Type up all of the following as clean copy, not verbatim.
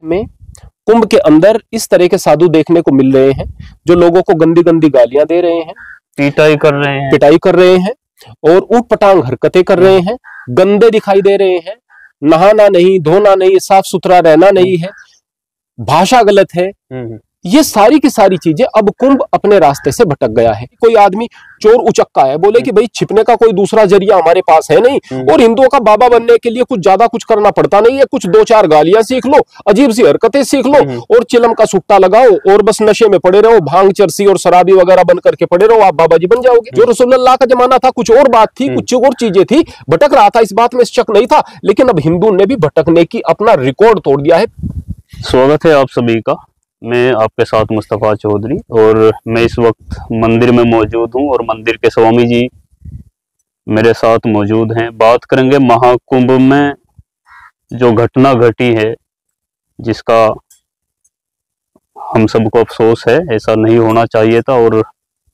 में कुंभ के अंदर इस तरह के साधु देखने को मिल रहे हैं जो लोगों को गंदी गंदी गालियां दे रहे हैं, पिटाई कर रहे हैं और ऊटपटांग हरकतें कर रहे हैं, गंदे दिखाई दे रहे हैं, नहाना नहीं, धोना नहीं, साफ सुथरा रहना नहीं है, भाषा गलत है। ये सारी की सारी चीजें अब कुंभ अपने रास्ते से भटक गया है। कोई आदमी चोर उचक्का है, बोले कि भाई छिपने का कोई दूसरा जरिया हमारे पास है नहीं और हिंदुओं का बाबा बनने के लिए कुछ ज्यादा कुछ करना पड़ता नहीं है, कुछ दो चार गालियां सीख लो, अजीब सी हरकतें सीख लो और चिलम का सुट्टा लगाओ और बस नशे में पड़े रहो, भांग चरसी और शराबी वगैरह बन करके पड़े रहो, आप बाबा जी बन जाओगे। जो रसूलुल्लाह का जमाना था कुछ और बात थी, कुछ और चीजें थी, भटक रहा था, इस बात में शक नहीं था, लेकिन अब हिंदू ने भी भटकने की अपना रिकॉर्ड तोड़ दिया है। स्वागत है आप सभी का। मैं आपके साथ मुस्तफा चौधरी और मैं इस वक्त मंदिर में मौजूद हूं और मंदिर के स्वामी जी मेरे साथ मौजूद हैं। बात करेंगे महाकुंभ में जो घटना घटी है, जिसका हम सबको अफसोस है, ऐसा नहीं होना चाहिए था और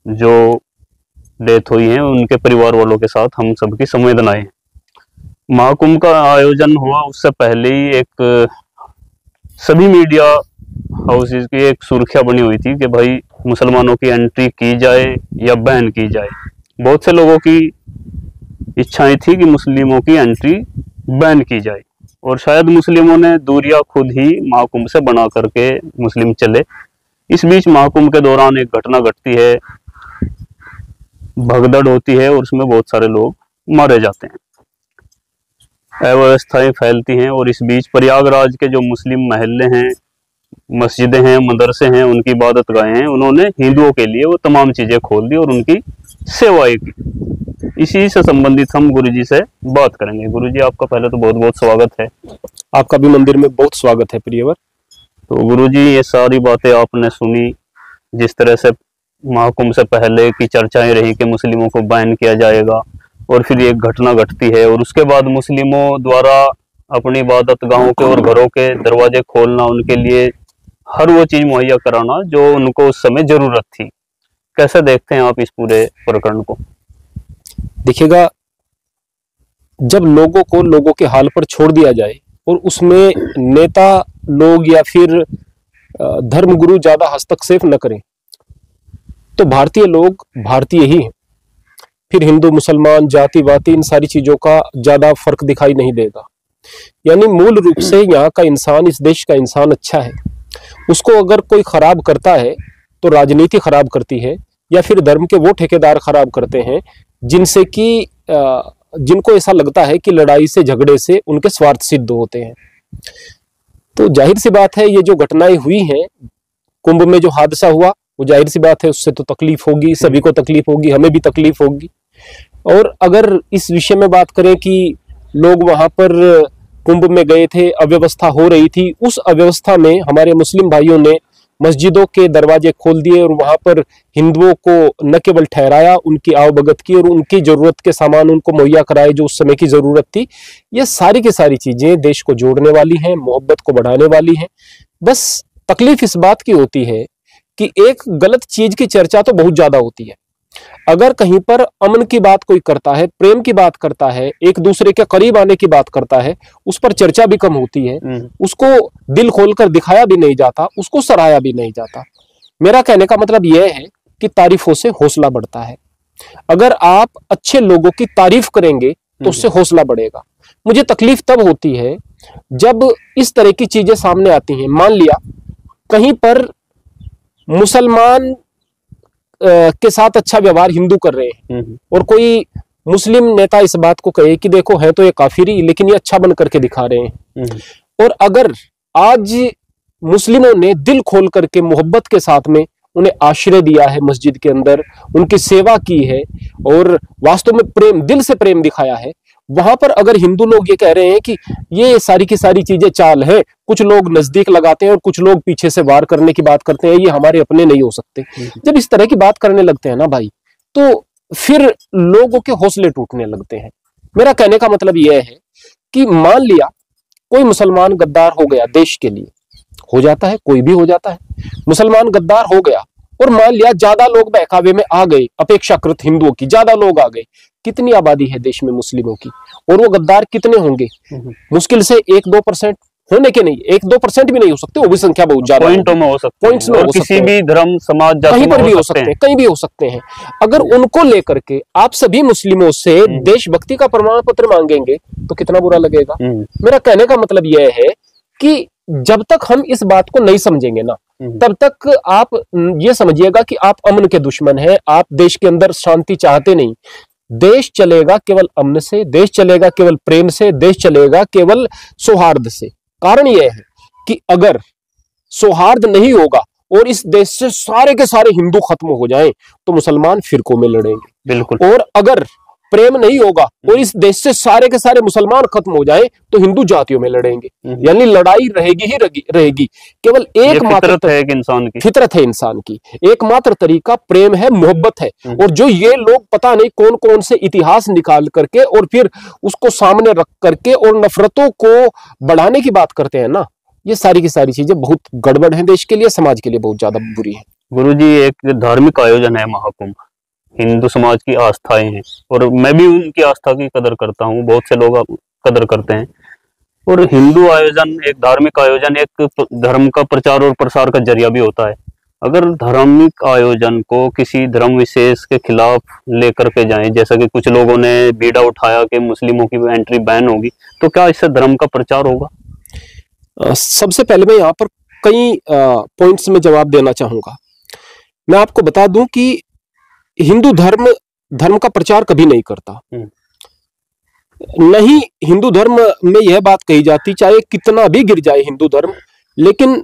जो डेथ हुई है उनके परिवार वालों के साथ हम सबकी संवेदनाएं हैं। महाकुंभ का आयोजन हुआ उससे पहले ही एक सभी मीडिया हाउसेस की एक सुर्खियां बनी हुई थी कि भाई मुसलमानों की एंट्री की जाए या बैन की जाए। बहुत से लोगों की इच्छाएं थी कि मुस्लिमों की एंट्री बैन की जाए और शायद मुस्लिमों ने दूरियां खुद ही महाकुंभ से बना करके मुस्लिम चले। इस बीच महाकुंभ के दौरान एक घटना घटती है, भगदड़ होती है और उसमें बहुत सारे लोग मारे जाते हैं, अव्यवस्थाएं फैलती हैं और इस बीच प्रयागराज के जो मुस्लिम महल्ले हैं, मस्जिदें हैं, मदरसे हैं, उनकी इबादत गाहें हैं, उन्होंने हिंदुओं के लिए वो तमाम चीजें खोल दी और उनकी सेवाएं की। इसी से संबंधित हम गुरुजी से बात करेंगे। गुरुजी आपका पहले तो बहुत बहुत स्वागत है। आपका भी मंदिर में बहुत स्वागत है प्रियवर। तो गुरुजी ये सारी बातें आपने सुनी, जिस तरह से महाकुंभ से पहले की चर्चाएं रही कि मुस्लिमों को बैन किया जाएगा और फिर एक घटना घटती है और उसके बाद मुस्लिमों द्वारा अपनी इबादत गाहों के और घरों के दरवाजे खोलना, उनके लिए हर वो चीज मुहैया कराना जो उनको उस समय जरूरत थी। कैसे देखते हैं आप इस पूरे प्रकरण को? देखिएगा, जब लोगों को लोगों के हाल पर छोड़ दिया जाए और उसमें नेता लोग या फिर धर्मगुरु ज्यादा हस्तक्षेप न करें तो भारतीय लोग भारतीय ही हैं। फिर हिंदू मुसलमान जाति वाति इन सारी चीजों का ज्यादा फर्क दिखाई नहीं देगा। यानी मूल रूप से यहाँ का इंसान, इस देश का इंसान अच्छा है। उसको अगर कोई खराब करता है तो राजनीति खराब करती है या फिर धर्म के वो ठेकेदार खराब करते हैं जिनसे कि जिनको ऐसा लगता है कि लड़ाई से झगड़े से उनके स्वार्थ सिद्ध होते हैं। तो जाहिर सी बात है, ये जो घटनाएं हुई हैं, कुंभ में जो हादसा हुआ, वो जाहिर सी बात है उससे तो तकलीफ होगी, सभी को तकलीफ होगी, हमें भी तकलीफ होगी। और अगर इस विषय में बात करें कि लोग वहां पर कुंभ में गए थे, अव्यवस्था हो रही थी, उस अव्यवस्था में हमारे मुस्लिम भाइयों ने मस्जिदों के दरवाजे खोल दिए और वहां पर हिंदुओं को न केवल ठहराया, उनकी आवभगत की और उनकी जरूरत के सामान उनको मुहैया कराए जो उस समय की जरूरत थी। ये सारी की सारी चीजें देश को जोड़ने वाली हैं, मोहब्बत को बढ़ाने वाली हैं। बस तकलीफ इस बात की होती है कि एक गलत चीज की चर्चा तो बहुत ज्यादा होती है। अगर कहीं पर अमन की बात कोई करता है, प्रेम की बात करता है, एक दूसरे के करीब आने की बात करता है, उस पर चर्चा भी कम होती है, उसको दिल खोलकर दिखाया भी नहीं जाता, उसको सराहा भी नहीं जाता। मेरा कहने का मतलब यह है कि तारीफों से हौसला बढ़ता है। अगर आप अच्छे लोगों की तारीफ करेंगे तो उससे हौसला बढ़ेगा। मुझे तकलीफ तब होती है जब इस तरह की चीजें सामने आती हैं। मान लिया कहीं पर मुसलमान के साथ अच्छा व्यवहार हिंदू कर रहे हैं और कोई मुस्लिम नेता इस बात को कहे कि देखो है तो ये काफिरी, लेकिन ये अच्छा बन करके दिखा रहे हैं। और अगर आज मुस्लिमों ने दिल खोल करके मोहब्बत के साथ में उन्हें आश्रय दिया है, मस्जिद के अंदर उनकी सेवा की है और वास्तव में प्रेम, दिल से प्रेम दिखाया है, वहां पर अगर हिंदू लोग ये कह रहे हैं कि ये सारी की सारी चीजें चाल है, कुछ लोग नजदीक लगाते हैं और कुछ लोग पीछे से वार करने की बात करते हैं, ये हमारे अपने नहीं हो सकते, जब इस तरह की बात करने लगते हैं ना भाई, तो फिर लोगों के हौसले टूटने लगते हैं। मेरा कहने का मतलब यह है कि मान लिया कोई मुसलमान गद्दार हो गया, देश के लिए हो जाता है, कोई भी हो जाता है, मुसलमान गद्दार हो गया और मान लिया ज्यादा लोग बहकावे में आ गए, अपेक्षाकृत हिंदुओं की ज्यादा लोग आ गए। कितनी आबादी है देश में मुस्लिमों की, और वो गद्दार कितने होंगे? मुश्किल से 1-2%, होने के नहीं, 1-2% भी नहीं हो सकते, वो भी संख्या बहुत ज्यादा पॉइंटों में हो सकते पॉइंट्स हैं, में और हो किसी सकते हैं, भी धर्म समाज जाति कहीं पर में भी हो सकते हैं, कहीं भी हो सकते हैं। अगर उनको लेकर के आप सभी मुस्लिमों से देशभक्ति का प्रमाण पत्र मांगेंगे तो कितना बुरा लगेगा। मेरा कहने का मतलब यह है कि जब तक हम इस बात को नहीं समझेंगे ना, तब तक आप ये समझिएगा कि आप अमन के दुश्मन हैं, आप देश के अंदर शांति चाहते नहीं। देश चलेगा केवल अमन से, देश चलेगा केवल प्रेम से, देश चलेगा केवल सौहार्द से। कारण यह है कि अगर सौहार्द नहीं होगा और इस देश से सारे के सारे हिंदू खत्म हो जाएं तो मुसलमान फिरकों में लड़ेंगे, बिल्कुल। और अगर प्रेम नहीं होगा और इस देश से सारे के सारे मुसलमान खत्म हो जाएं तो हिंदू जातियों में लड़ेंगे। यानी लड़ाई रहेगी ही रहेगी। केवल एकमात्र है एक इंसान की फितरत है, इंसान की एकमात्र तरीका प्रेम है, मोहब्बत है। और जो ये लोग पता नहीं कौन कौन से इतिहास निकाल करके और फिर उसको सामने रख करके और नफरतों को बढ़ाने की बात करते हैं ना, ये सारी की सारी चीजें बहुत गड़बड़ हैं, देश के लिए, समाज के लिए बहुत ज्यादा बुरी है। गुरुजी, एक धार्मिक आयोजन है महाकुंभ, हिंदू समाज की आस्थाएं हैं, और मैं भी उनकी आस्था की कदर करता हूँ, बहुत से लोग कदर करते हैं। और हिंदू आयोजन, एक धार्मिक आयोजन, एक धर्म का प्रचार और प्रसार का जरिया भी होता है। अगर धार्मिक आयोजन को किसी धर्म विशेष के खिलाफ लेकर के जाएं, जैसा कि कुछ लोगों ने बीड़ा उठाया कि मुस्लिमों की एंट्री बैन होगी, तो क्या इससे धर्म का प्रचार होगा? सबसे पहले मैं यहाँ पर कई पॉइंट्स में जवाब देना चाहूंगा। मैं आपको बता दूं कि हिंदू धर्म का प्रचार कभी नहीं करता। नहीं, हिंदू धर्म में यह बात कही जाती, चाहे कितना भी गिर जाए हिंदू धर्म, लेकिन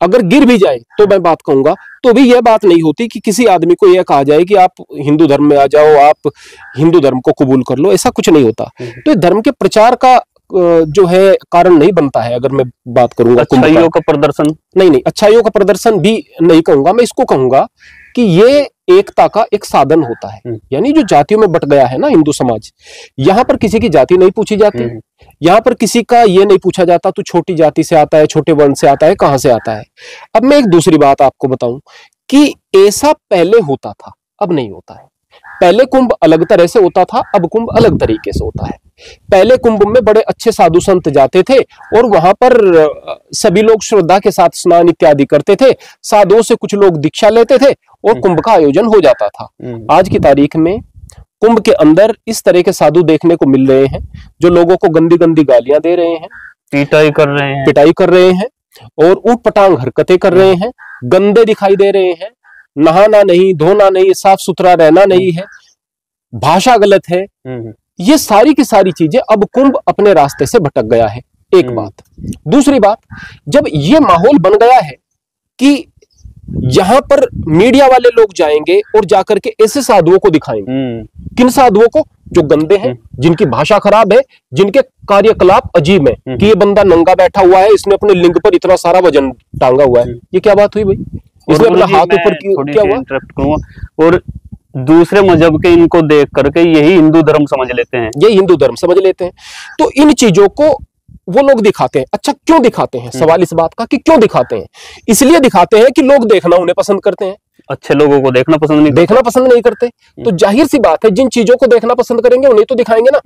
अगर गिर भी जाए तो मैं बात कहूंगा, तो भी यह बात नहीं होती कि किसी आदमी को यह कहा जाए कि आप हिंदू धर्म में आ जाओ, आप हिंदू धर्म को कबूल कर लो, ऐसा कुछ नहीं होता। तो धर्म के प्रचार का जो है कारण नहीं बनता है। अगर मैं बात करूंगा अच्छाइयों का प्रदर्शन, नहीं, अच्छाइयों का प्रदर्शन भी नहीं कहूंगा, मैं इसको कहूंगा कि ये एकता का एक साधन होता है। यानी जो जातियों में बट गया है ना हिंदू समाज, यहाँ पर किसी की जाति नहीं पूछी जाती, यहाँ पर किसी का ये नहीं पूछा जाता तू छोटी जाति से आता है, छोटे वर्ण से आता है, कहां से आता है। अब मैं एक दूसरी बात आपको बताऊं कि ऐसा पहले होता था, अब नहीं होता है। पहले कुंभ अलग तरह से होता था, अब कुंभ अलग तरीके से होता है। पहले कुंभ में बड़े अच्छे साधु संत जाते थे और वहां पर सभी लोग श्रद्धा के साथ स्नान इत्यादि करते थे, साधुओं से कुछ लोग दीक्षा लेते थे और कुंभ का आयोजन हो जाता था। आज की तारीख में कुंभ के अंदर इस तरह के साधु देखने को मिल रहे हैं जो लोगों को गंदी गंदी गालियां दे रहे हैं, पिटाई कर रहे हैं और ऊट पटांग हरकतें कर रहे हैं, गंदे दिखाई दे रहे हैं, नहाना नहीं, धोना नहीं, साफ सुथरा रहना नहीं है, भाषा गलत है। ये सारी की सारी चीजें, अब कुंभ अपने रास्ते से भटक गया है, एक बात। दूसरी बात, जब ये माहौल बन गया है कि यहां पर मीडिया वाले लोग जाएंगे और जाकर के ऐसे साधुओं को दिखाएंगे, किन साधुओं को? जो गंदे हैं, जिनकी भाषा खराब है, जिनके कार्यकलाप अजीब है कि ये बंदा नंगा बैठा हुआ है, इसने अपने लिंग पर इतना सारा वजन टांगा हुआ है। ये क्या बात हुई भाई? इसने अपना हाथ ऊपर क्या हुआ? और दूसरे मजहब के इनको देख करके यही हिंदू धर्म समझ लेते हैं, ये हिंदू धर्म समझ लेते हैं। तो इन चीजों को वो लोग दिखाते हैं। अच्छा, क्यों दिखाते हैं? सवाल इस बात का कि क्यों दिखाते हैं। इसलिए दिखाते हैं कि लोग देखना उन्हें पसंद करते हैं, अच्छे लोगों को देखना पसंद नहीं करते। तो जाहिर सी बात है, जिन चीजों को देखना पसंद करेंगे उन्हें तो दिखाएंगे ना।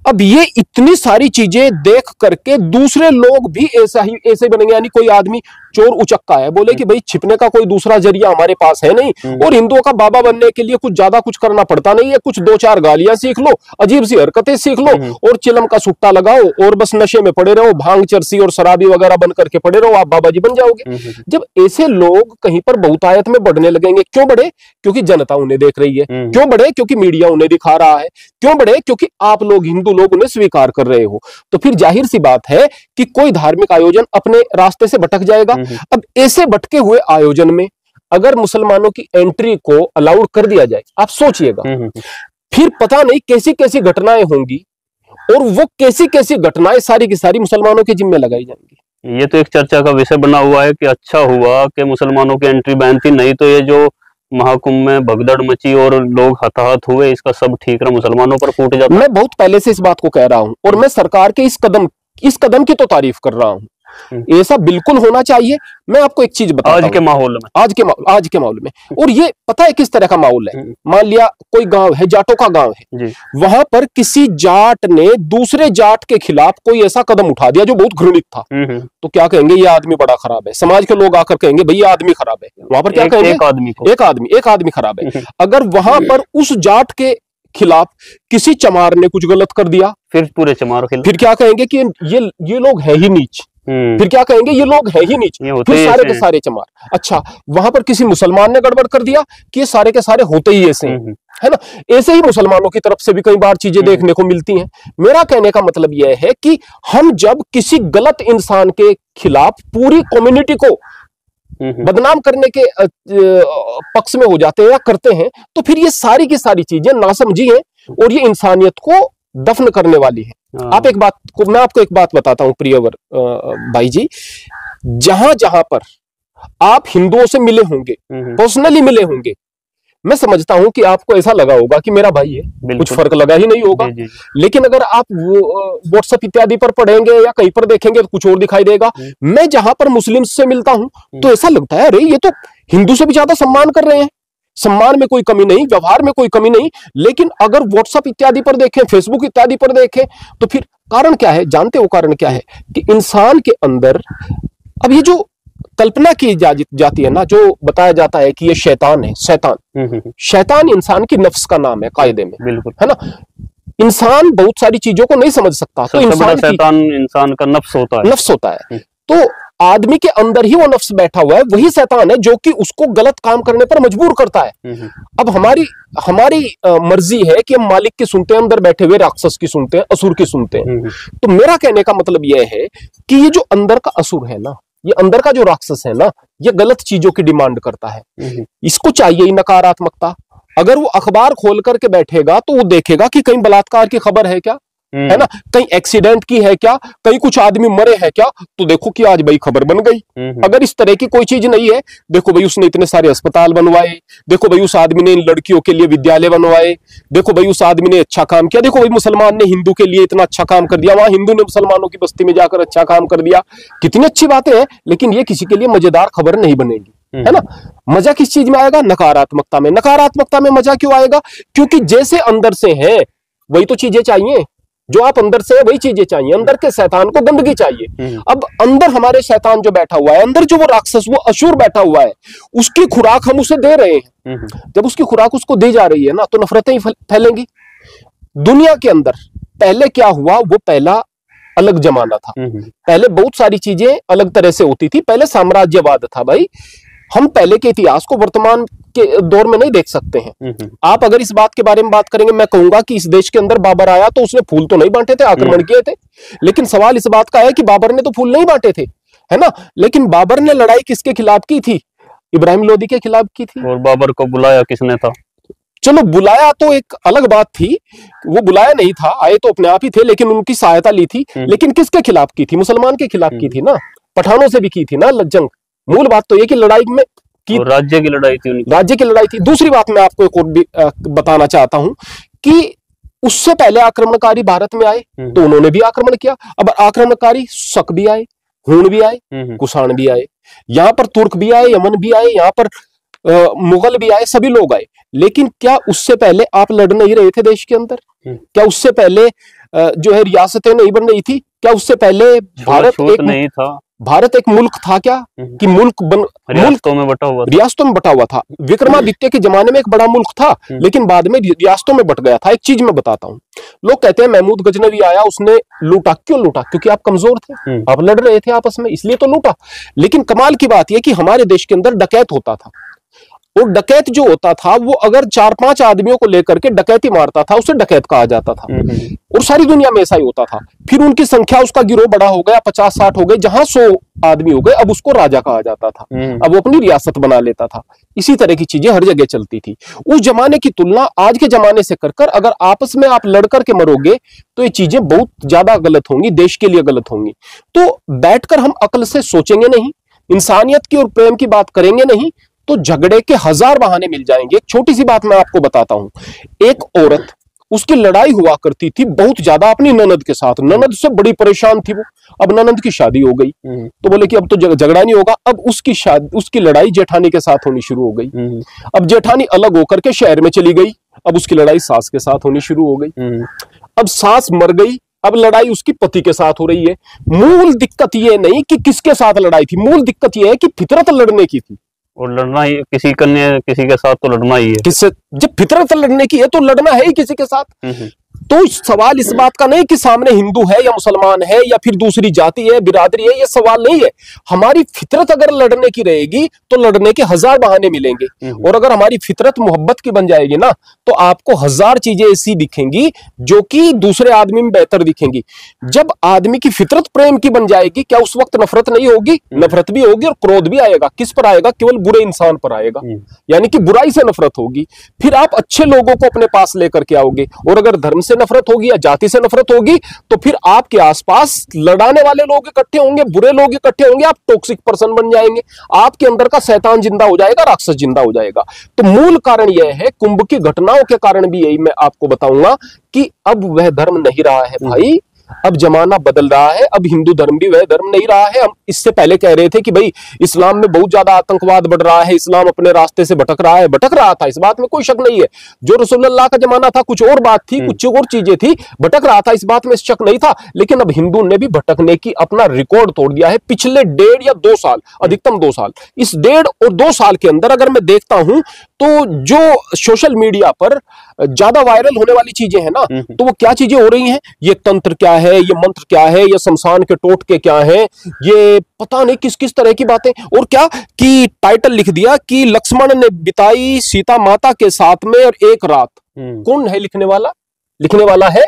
अब ये इतनी सारी चीजें देख करके दूसरे लोग भी ऐसे बनेंगे। यानी कोई आदमी चोर उचक्का है, बोले कि भाई छिपने का कोई दूसरा जरिया हमारे पास है नहीं और हिंदुओं का बाबा बनने के लिए कुछ ज्यादा कुछ करना पड़ता नहीं है, कुछ 2-4 गालियां सीख लो, अजीब सी हरकतें सीख लो और चिलम का सुट्टा लगाओ और बस नशे में पड़े रहो, भांग चरसी और शराबी वगैरह बन करके पड़े रहो, आप बाबा जी बन जाओगे। जब ऐसे लोग कहीं पर बहुतायत में बढ़ने लगेंगे, क्यों बढ़े? क्योंकि जनता उन्हें देख रही है। क्यों बढ़े? क्योंकि मीडिया उन्हें दिखा रहा है। क्यों बढ़े? क्योंकि आप लोग हिंदू लोग उन्हें स्वीकार कर रहे हो। तो फिर जाहिर सी बात है कि कोई धार्मिक आयोजन अपने रास्ते से भटक जाएगा। अब ऐसे भटके हुए आयोजन में अगर मुसलमानों की एंट्री को अलाउड कर दिया जाए, आप सोचिएगा फिर पता नहीं कैसी कैसी घटनाएं होंगी और वो कैसी कैसी घटनाएं सारी की सारी मुसलमानों के जिम्मे लगाई जाएंगी। ये तो एक चर्चा का विषय बना हुआ है कि अच्छा हुआ कि मुसलमानों की एंट्री बैन थी, नहीं तो ये जो महाकुंभ में भगदड़ मची और लोग हताहत हुए, इसका सब ठीक रहा, मुसलमानों पर फूट जाता। मैं बहुत पहले से इस बात को कह रहा हूं और मैं सरकार के इस कदम की तो तारीफ कर रहा हूं ऐसा बिल्कुल होना चाहिए। मैं आपको एक चीज बताता आज हूं, के माहौल में, आज के माहौल में। और ये पता है किस तरह का माहौल है? मान लिया कोई गांव है, जाटों का गांव है, जी, वहां पर किसी जाट ने दूसरे जाट के खिलाफ कोई ऐसा कदम उठा दिया जो बहुत घृणित था, तो क्या कहेंगे? ये आदमी बड़ा खराब है। समाज के लोग आकर कहेंगे भाई ये आदमी खराब है। वहां पर क्या कहेंगे? एक आदमी खराब है। अगर वहां पर उस जाट के खिलाफ किसी चमार ने कुछ गलत कर दिया, फिर पूरे चमार के, फिर क्या कहेंगे कि ये लोग है ही नीच। फिर क्या कहेंगे? ये लोग है ही नीच। फिर सारे के सारे चमार। अच्छा, वहां पर किसी मुसलमान ने गड़बड़ कर दिया कि ये सारे के सारे होते ही ऐसे हैं, है ना? ऐसे ही मुसलमानों की तरफ से भी कई बार चीजें देखने को मिलती हैं। मेरा कहने का मतलब यह है कि हम जब किसी गलत इंसान के खिलाफ पूरी कम्युनिटी को बदनाम करने के पक्ष में हो जाते हैं या करते हैं, तो फिर ये सारी की सारी चीजें नासमझी हैं और ये इंसानियत को दफन करने वाली है। आप एक बात को, मैं आपको एक बात बताता हूं प्रियवर भाई जी, जहां जहां पर आप हिंदुओं से मिले होंगे, पर्सनली मिले होंगे, मैं समझता हूं कि आपको ऐसा लगा होगा कि मेरा भाई है, कुछ फर्क लगा ही नहीं होगा। लेकिन अगर आप व्हाट्सएप इत्यादि पर पढ़ेंगे या कहीं पर देखेंगे तो कुछ और दिखाई देगा। मैं जहां पर मुस्लिम से मिलता हूं तो ऐसा लगता है अरे ये तो हिंदू से भी ज्यादा सम्मान कर रहे हैं। सम्मान में कोई कमी नहीं, व्यवहार में कोई कमी नहीं। लेकिन अगर व्हाट्सएप इत्यादि पर देखें, फेसबुक इत्यादि पर देखें, तो फिर कारण क्या है? जानते हो कारण क्या है? कि इंसान के अंदर अब ये जो कल्पना की जाती है ना, जो बताया जाता है कि ये शैतान है, शैतान इंसान की नफ्स का नाम है कायदे में, बिल्कुल, है ना? इंसान बहुत सारी चीजों को नहीं समझ सकता, तो इंसान का नफ्स होता है। तो आदमी के अंदर ही वो नफ्स बैठा हुआ है, वही शैतान है जो कि उसको गलत काम करने पर मजबूर करता है। अब हमारी मर्जी है कि हम मालिक की सुनते हैं, अंदर बैठे हुए राक्षस की सुनते हैं, असुर की सुनते हैं। तो मेरा कहने का मतलब यह है कि ये जो अंदर का असुर है ना, ये अंदर का जो राक्षस है ना, ये गलत चीजों की डिमांड करता है। इसको चाहिए ही नकारात्मकता। अगर वो अखबार खोल करके बैठेगा तो वो देखेगा कि कहीं बलात्कार की खबर है क्या, है ना, कहीं एक्सीडेंट की है क्या, कहीं कुछ आदमी मरे हैं क्या, तो देखो कि आज भाई खबर बन गई। अगर इस तरह की कोई चीज नहीं है, देखो भाई उसने इतने सारे अस्पताल बनवाए, देखो भाई उस आदमी ने इन लड़कियों के लिए विद्यालय बनवाए, देखो भाई उस आदमी ने अच्छा काम किया, देखो भाई मुसलमान ने हिंदू के लिए इतना अच्छा काम कर दिया, वहां हिंदू ने मुसलमानों की बस्ती में जाकर अच्छा काम कर दिया। कितनी अच्छी बातें हैं, लेकिन ये किसी के लिए मजेदार खबर नहीं बनेगी, है ना? मजा किस चीज में आएगा? नकारात्मकता में। नकारात्मकता में मजा क्यों आएगा? क्योंकि जैसे अंदर से है वही तो चीजें चाहिए, जो आप अंदर से है वही चीजें चाहिए। अंदर के शैतान को गंदगी चाहिए। अब अंदर हमारे शैतान जो बैठा हुआ है, अंदर जो वो राक्षस, वो असुर बैठा हुआ है, उसकी खुराक हम उसे दे रहे हैं। जब उसकी खुराक उसको दी जा रही है ना, तो नफरतें ही फैलेंगी। दुनिया के अंदर पहले क्या हुआ? वो पहला अलग जमाना था। पहले बहुत सारी चीजें अलग तरह से होती थी। पहले साम्राज्यवाद था भाई। हम पहले के इतिहास को वर्तमान के दौर में नहीं देख सकते हैं। आप अगर इस बात के बारे में बात करेंगे, मैं कहूंगा कि इस देश के अंदर बाबर आया तो उसने फूल तो नहीं बांटे थे, आक्रमण किए थे। लेकिन सवाल इस बात का है कि बाबर ने तो फूल नहीं बांटे थे, है ना? लेकिन बाबर ने लड़ाई किसके खिलाफ की थी? इब्राहिम लोदी के खिलाफ की थी। और बाबर को बुलाया किसने था? चलो बुलाया तो एक अलग बात थी, वो बुलाया नहीं था, आए तो अपने आप ही थे, लेकिन उनकी सहायता ली थी। लेकिन किसके खिलाफ की थी? मुसलमान के खिलाफ की थी ना, पठानों से भी की थी ना जंग। मूल बात तो ये कि लड़ाई में की, राज्य की लड़ाई थी उनकी। राज्य की लड़ाई थी। दूसरी बात मैं आपको एक और भी बताना चाहता हूं कि उससे पहले आक्रमणकारी भारत में आए तो उन्होंने भी आक्रमण किया। अब आक्रमणकारी शक भी आए, हूण भी आए, कुषाण भी आए, यहां पर तुर्क भी आए, यमन भी आए, यहां पर मुगल भी आए, सभी लोग आए। लेकिन क्या उससे पहले आप लड़ नहीं रहे थे देश के अंदर? क्या उससे पहले जो है रियासतें नहीं बन रही थी? क्या उससे पहले भारत एक नहीं था? भारत एक मुल्क था क्या? कि रियासतों में बटा हुआ था। विक्रमादित्य के जमाने में एक बड़ा मुल्क था, लेकिन बाद में रियासतों में बट गया था। एक चीज मैं बताता हूँ, लोग कहते हैं महमूद गजनवी आया, उसने लूटा। क्यों लूटा? क्योंकि आप कमजोर थे, आप लड़ रहे थे आपस में, इसलिए तो लूटा। लेकिन कमाल की बात यह कि हमारे देश के अंदर डकैत होता था, और डकैत जो होता था वो अगर 4-5 आदमियों को लेकर के डकैती मारता था, उसे डकैत कहा जाता था। और सारी दुनिया में ऐसा ही होता था। फिर उनकी संख्या, उसका गिरोह बड़ा हो गया, 50-60 हो गए, जहां 100 आदमी हो गए, अब उसको राजा कहा जाता था। अब वो अपनी रियासत बना लेता था। इसी तरह की चीजें हर जगह चलती थी। उस जमाने की तुलना आज के जमाने से कर अगर आपस में आप लड़ करके मरोगे तो ये चीजें बहुत ज्यादा गलत होंगी, देश के लिए गलत होंगी। तो बैठकर हम अक्ल से सोचेंगे नहीं, इंसानियत की और प्रेम की बात करेंगे नहीं, तो झगड़े के 1000 बहाने मिल जाएंगे। एक छोटी सी बात मैं आपको बताता हूं। एक औरत उसकी लड़ाई हुआ करती थी बहुत ज्यादा अपनी ननद के साथ, ननद से बड़ी परेशान थी वो। अब ननद की शादी हो गई तो बोले कि अब तो झगड़ा नहीं होगा, अब उसकी लड़ाई जेठानी के साथ होनी शुरू हो गई। अब जेठानी अलग होकर के शहर में चली गई, अब उसकी लड़ाई सास के साथ होनी शुरू हो गई। अब सास मर गई, अब लड़ाई उसकी पति के साथ हो रही है। मूल दिक्कत ये नहीं कि किसके साथ लड़ाई थी, मूल दिक्कत ये है कि फितरत लड़ने की थी। और लड़ना ही किसी के साथ तो लड़ना ही है। किससे? जब फितरत लड़ने की है तो लड़ना है ही किसी के साथ। तो सवाल इस बात का नहीं कि सामने हिंदू है या मुसलमान है या फिर दूसरी जाति है, बिरादरी है, ये सवाल नहीं है। हमारी फितरत अगर लड़ने की रहेगी तो लड़ने के 1000 बहाने मिलेंगे, और अगर हमारी फितरत मोहब्बत की बन जाएगी ना तो आपको 1000 चीजें ऐसी दिखेंगी जो कि दूसरे आदमी में बेहतर दिखेंगी। जब आदमी की फितरत प्रेम की बन जाएगी, क्या उस वक्त नफरत नहीं होगी? नफरत भी होगी और क्रोध भी आएगा। किस पर आएगा? केवल बुरे इंसान पर आएगा, यानी कि बुराई से नफरत होगी। फिर आप अच्छे लोगों को अपने पास लेकर के आओगे, और अगर धर्म से नफरत होगी या जाति से नफरत होगी तो फिर आपके आसपास लड़ाने वाले लोग इकट्ठे होंगे, बुरे लोग इकट्ठे होंगे, आप टॉक्सिक पर्सन बन जाएंगे, आपके अंदर का शैतान जिंदा हो जाएगा, राक्षस जिंदा हो जाएगा। तो मूल कारण यह है, कुंभ की घटनाओं के कारण भी यही मैं आपको बताऊंगा कि अब वह धर्म नहीं रहा है भाई, अब जमाना बदल रहा है, अब हिंदू धर्म भी वह धर्म नहीं रहा है। हम इससे पहले कह रहे थे कि भाई इस्लाम में बहुत ज्यादा आतंकवाद बढ़ रहा है, इस्लाम अपने रास्ते से भटक रहा है, भटक रहा था, इस बात में कोई शक नहीं है। जो रसूलुल्लाह का जमाना था कुछ और बात थी, कुछ और चीजें थी, भटक रहा था, इस बात में शक नहीं था। लेकिन अब हिंदू ने भी भटकने की अपना रिकॉर्ड तोड़ दिया है पिछले 1.5 या 2 साल, अधिकतम 2 साल। इस 1.5 और 2 साल के अंदर अगर मैं देखता हूं तो जो सोशल मीडिया पर ज्यादा वायरल होने वाली चीजें हैं ना, तो वो क्या चीजें हो रही हैं? ये तंत्र क्या है, ये मंत्र क्या है, ये शमशान के टोटके क्या हैं, ये पता नहीं किस किस तरह की बातें। और क्या कि टाइटल लिख दिया कि लक्ष्मण ने बिताई सीता माता के साथ में और एक रात। कौन है लिखने वाला? लिखने वाला है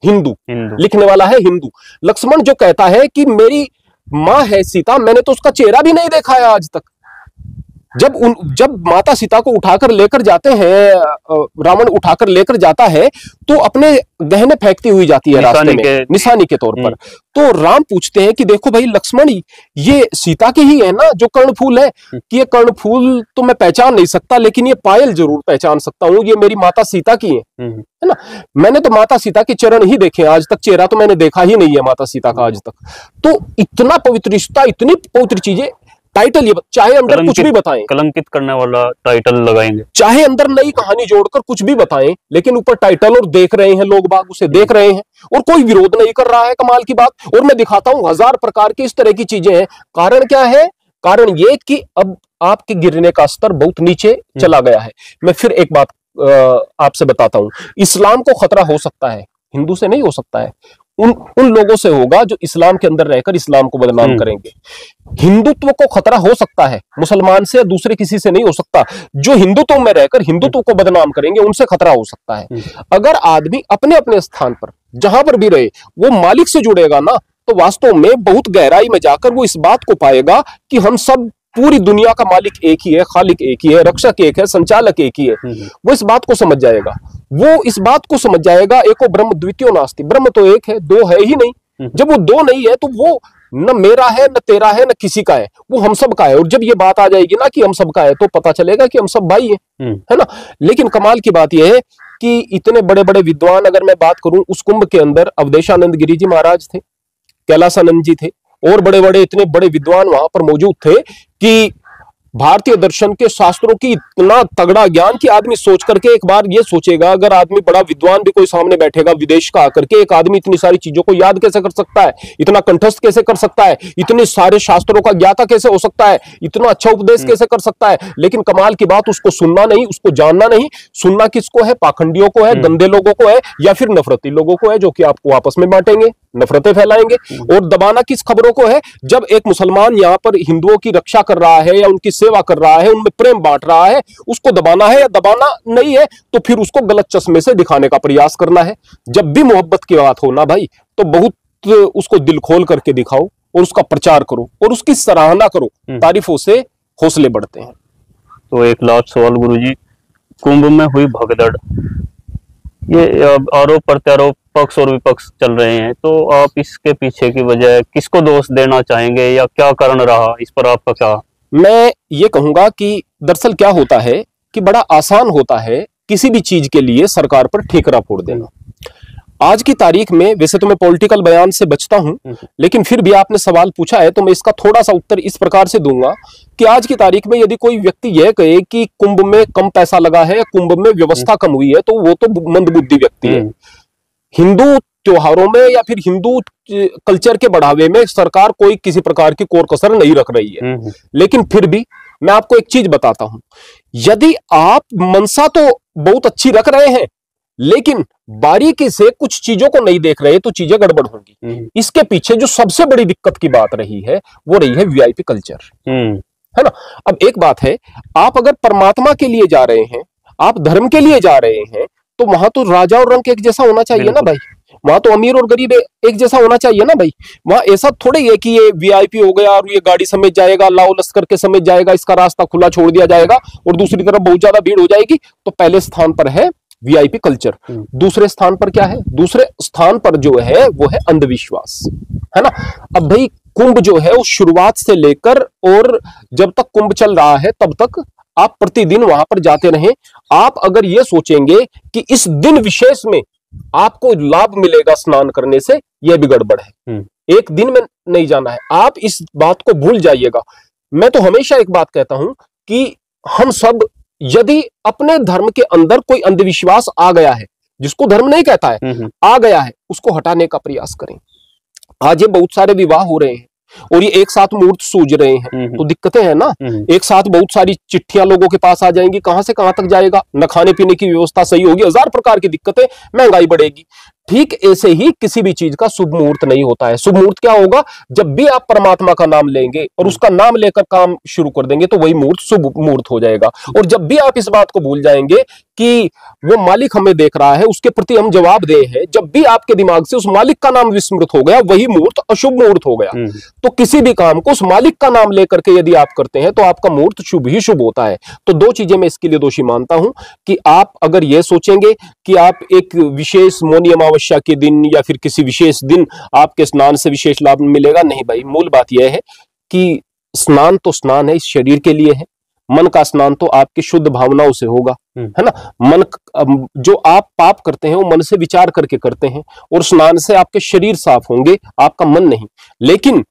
हिंदू, लिखने वाला है हिंदू। लक्ष्मण जो कहता है कि मेरी मां है सीता, मैंने तो उसका चेहरा भी नहीं देखा है आज तक। जब माता सीता को उठाकर लेकर जाते हैं, रावण उठाकर लेकर जाता है तो अपने गहने फेंकती हुई जाती है रास्ते में, निशानी के तौर पर। तो राम पूछते हैं कि देखो भाई लक्ष्मण, ये सीता के ही है ना जो कर्णफूल है? कि ये कर्णफूल तो मैं पहचान नहीं सकता, लेकिन ये पायल जरूर पहचान सकता हूं, ये मेरी माता सीता की है ना। मैंने तो माता सीता के चरण ही देखे आज तक, चेहरा तो मैंने देखा ही नहीं है माता सीता का आज तक। तो इतना पवित्र रिश्ता, इतनी पवित्र चीजें, टाइटल ये चाहे अंदर कुछ भी बताएं, कलंकित करने वाला टाइटल लगाएंगे, चाहे अंदर नई कहानी जोड़कर कुछ भी बताएं, लेकिन ऊपर टाइटल, और देख रहे हैं लोग बाग, उसे देख रहे हैं और कोई विरोध नहीं कर रहा है। कमाल की बात। और मैं दिखाता हूं 1000 प्रकार की इस तरह की चीजें हैं। कारण क्या है? कारण ये कि अब आपके गिरने का स्तर बहुत नीचे चला गया है। मैं फिर एक बात आपसे बताता हूं, इस्लाम को खतरा हो सकता है, हिंदू से नहीं हो सकता है। उन लोगों से होगा जो इस्लाम के अंदर रहकर इस्लाम को बदनाम करेंगे। हिंदुत्व को खतरा हो सकता है, मुसलमान से या दूसरे किसी से नहीं हो सकता। जो हिंदुत्व में रहकर हिंदुत्व को बदनाम करेंगे उनसे खतरा हो सकता है। अगर आदमी अपने अपने स्थान पर जहां पर भी रहे वो मालिक से जुड़ेगा ना, तो वास्तव में बहुत गहराई में जाकर वो इस बात को पाएगा कि हम सब, पूरी दुनिया का मालिक एक ही है, खालिक एक ही है, रक्षक एक है, संचालक एक ही है। वो इस बात को समझ जाएगा, वो इस बात को समझ जाएगा। एको ब्रह्म द्वितीयो नास्ति, ब्रह्म तो एक है, दो है ही नहीं। जब वो दो नहीं है तो वो न मेरा है, न तेरा है, न किसी का है, वो हम सब का है। और जब ये बात आ जाएगी ना कि हम सब का है, तो पता चलेगा कि हम सब भाई हैं, है ना। लेकिन कमाल की बात यह है कि इतने बड़े बड़े विद्वान, अगर मैं बात करूं, उस कुंभ के अंदर अवधेशानंद गिरी जी महाराज थे, कैलासानंद जी थे, और बड़े बड़े इतने बड़े विद्वान वहां पर मौजूद थे कि भारतीय दर्शन के शास्त्रों की इतना तगड़ा ज्ञान कि आदमी सोच करके एक बार ये सोचेगा, अगर आदमी बड़ा विद्वान भी कोई सामने बैठेगा विदेश का आकर के, एक आदमी इतनी सारी चीजों को याद कैसे कर सकता है, इतना कंठस्थ कैसे कर सकता है, इतने सारे शास्त्रों का ज्ञाता कैसे हो सकता है, इतना अच्छा उपदेश कैसे कर सकता है। लेकिन कमाल की बात, उसको सुनना नहीं, उसको जानना नहीं। सुनना किसको है? पाखंडियों को है, गंदे लोगों को है, या फिर नफरती लोगों को है, जो कि आपको आपस में बांटेंगे, नफरतें फैलाएंगे। और दबाना किस खबरों को है? जब एक मुसलमान यहाँ पर हिंदुओं की रक्षा कर रहा है या उनकी सेवा कर रहा है, उनमें प्रेम बांट रहा है, उसको दबाना है या दबाना नहीं है, तो फिर उसको गलत चश्मे से दिखाने का प्रयास करना है। जब भी मोहब्बत की बात हो ना भाई, तो बहुत उसको दिल खोल करके दिखाओ और उसका प्रचार करो और उसकी सराहना करो, तारीफों से हौसले बढ़ते हैं। तो एक लास्ट सवाल गुरुजी, कुंभ में हुई भगदड़, ये आरोप प्रत्यारोप, पक्ष और विपक्ष चल रहे हैं, तो आप इसके पीछे की वजह किसको दोष देना चाहेंगे या क्या कारण रहा, इस पर आपका क्या? मैं ये कहूंगा कि दरअसल क्या होता है कि बड़ा आसान होता है किसी भी चीज के लिए सरकार पर ठेकरा फोड़ देना। आज की तारीख में वैसे तो मैं पॉलिटिकल बयान से बचता हूं, लेकिन फिर भी आपने सवाल पूछा है तो मैं इसका थोड़ा सा उत्तर इस प्रकार से दूंगा कि आज की तारीख में यदि कोई व्यक्ति यह कहे कि कुंभ में कम पैसा लगा है, कुंभ में व्यवस्था कम हुई है, तो वो तो मंदबुद्धि व्यक्ति है। हिंदू त्योहारों में या फिर हिंदू कल्चर के बढ़ावे में सरकार कोई किसी प्रकार की कोर कसर नहीं रख रही है। लेकिन फिर भी मैं आपको एक चीज बताता हूं, यदि आप मंशा तो बहुत अच्छी रख रहे हैं लेकिन बारीकी से कुछ चीजों को नहीं देख रहे तो चीजें गड़बड़ होंगी। इसके पीछे जो सबसे बड़ी दिक्कत की बात रही है वो रही है वीआईपी कल्चर, है ना। अब एक बात है, आप अगर परमात्मा के लिए जा रहे हैं, आप धर्म के लिए जा रहे हैं, तो वहां तो राजा और रंक एक जैसा होना चाहिए ना भाई। वहां तो अमीर और गरीब एक जैसा होना चाहिए ना भाई। वहां ऐसा थोड़े है कि ये वीआईपी हो गया और ये गाड़ी समेत जाएगा, लाओ लश्कर के समेत जाएगा, इसका रास्ता खुला छोड़ दिया जाएगा और दूसरी तरफ बहुत ज्यादा भीड़ हो जाएगी। तो पहले स्थान पर है वीआईपी कल्चर, दूसरे स्थान पर क्या है? दूसरे स्थान पर जो है वो है अंधविश्वास, है ना। अब भाई कुंभ जो है उस शुरुआत से लेकर और जब तक कुंभ चल रहा है तब तक आप प्रतिदिन वहां पर जाते रहें। आप अगर ये सोचेंगे कि इस दिन विशेष में आपको लाभ मिलेगा स्नान करने से, यह भी गड़बड़ है। एक दिन में नहीं जाना है, आप इस बात को भूल जाइएगा। मैं तो हमेशा एक बात कहता हूं कि हम सब यदि अपने धर्म के अंदर कोई अंधविश्वास आ गया है, जिसको धर्म नहीं कहता है, आ गया है, उसको हटाने का प्रयास करें। आज ये बहुत सारे विवाह हो रहे हैं और ये एक साथ मुहूर्त सूझ रहे हैं, तो दिक्कतें हैं ना। एक साथ बहुत सारी चिट्ठियां लोगों के पास आ जाएंगी, कहां से कहां तक जाएगा, न खाने पीने की व्यवस्था सही होगी, हजार प्रकार की दिक्कतें, महंगाई बढ़ेगी। ठीक ऐसे ही किसी भी चीज का शुभ मुहूर्त नहीं होता है। शुभ मुहूर्त क्या होगा? जब भी आप परमात्मा का नाम लेंगे और उसका नाम लेकर काम शुरू कर देंगे तो वही मुहूर्त शुभ मुहूर्त हो जाएगा। और जब भी आप इस बात को भूल जाएंगे कि वो मालिक हमें देख रहा है, उसके प्रति हम जवाब दे हैं, जब भी आपके दिमाग से उस मालिक का नाम विस्मृत हो गया, वही मुहूर्त अशुभ मुहूर्त हो गया। तो किसी भी काम को उस मालिक का नाम लेकर के यदि आप करते हैं तो आपका मुहूर्त शुभ ही शुभ होता है। तो दो चीजें मैं इसके लिए दोषी मानता हूं कि आप अगर यह सोचेंगे कि आप एक विशेष मौनी अमावस्या के दिन या फिर किसी विशेष दिन आपके स्नान से विशेष लाभ मिलेगा, नहीं भाई। मूल बात यह है कि स्नान तो स्नान है, इस शरीर के लिए है। मन का स्नान तो आपकी शुद्ध भावनाओं से होगा, है ना। मन जो आप पाप करते हैं वो मन से विचार करके करते हैं और स्नान से आपके शरीर साफ होंगे, आपका मन नहीं। लेकिन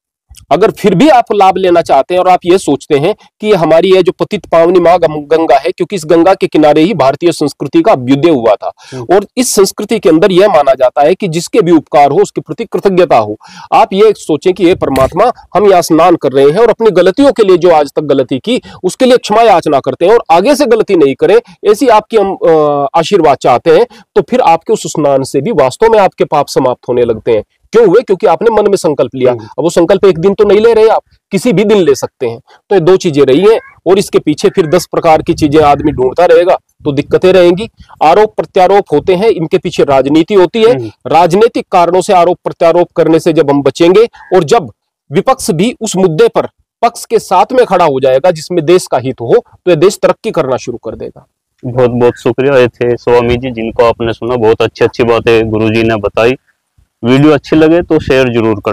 अगर फिर भी आप लाभ लेना चाहते हैं और आप ये सोचते हैं कि हमारी ये जो पतित पावनी मां गंगा है, क्योंकि इस गंगा के किनारे ही भारतीय संस्कृति का अभ्युदय हुआ था और इस संस्कृति के अंदर यह माना जाता है कि जिसके भी उपकार हो उसके प्रति कृतज्ञता हो। आप ये सोचें कि ये परमात्मा, हम यहाँ स्नान कर रहे हैं और अपनी गलतियों के लिए जो आज तक गलती की उसके लिए क्षमा याचना करते हैं और आगे से गलती नहीं करें, ऐसी आपकी हम आशीर्वाद चाहते हैं। तो फिर आपके उस स्नान से भी वास्तव में आपके पाप समाप्त होने लगते हैं। क्यों हुए? क्योंकि आपने मन में संकल्प लिया। अब वो संकल्प एक दिन तो नहीं ले रहे, आप किसी भी दिन ले सकते हैं। तो ये दो चीजें रही हैं और इसके पीछे फिर 10 प्रकार की चीजें आदमी ढूंढता रहेगा तो दिक्कतें रहेंगी। आरोप प्रत्यारोप होते हैं, इनके पीछे राजनीति होती है। राजनीतिक कारणों से आरोप प्रत्यारोप करने से जब हम बचेंगे और जब विपक्ष भी उस मुद्दे पर पक्ष के साथ में खड़ा हो जाएगा जिसमें देश का हित हो, तो ये देश तरक्की करना शुरू कर देगा। बहुत बहुत शुक्रिया। ये थे स्वामी जी जिनको आपने सुना, बहुत अच्छी अच्छी बातें गुरुजी ने बताई। वीडियो अच्छी लगे तो शेयर जरूर कर।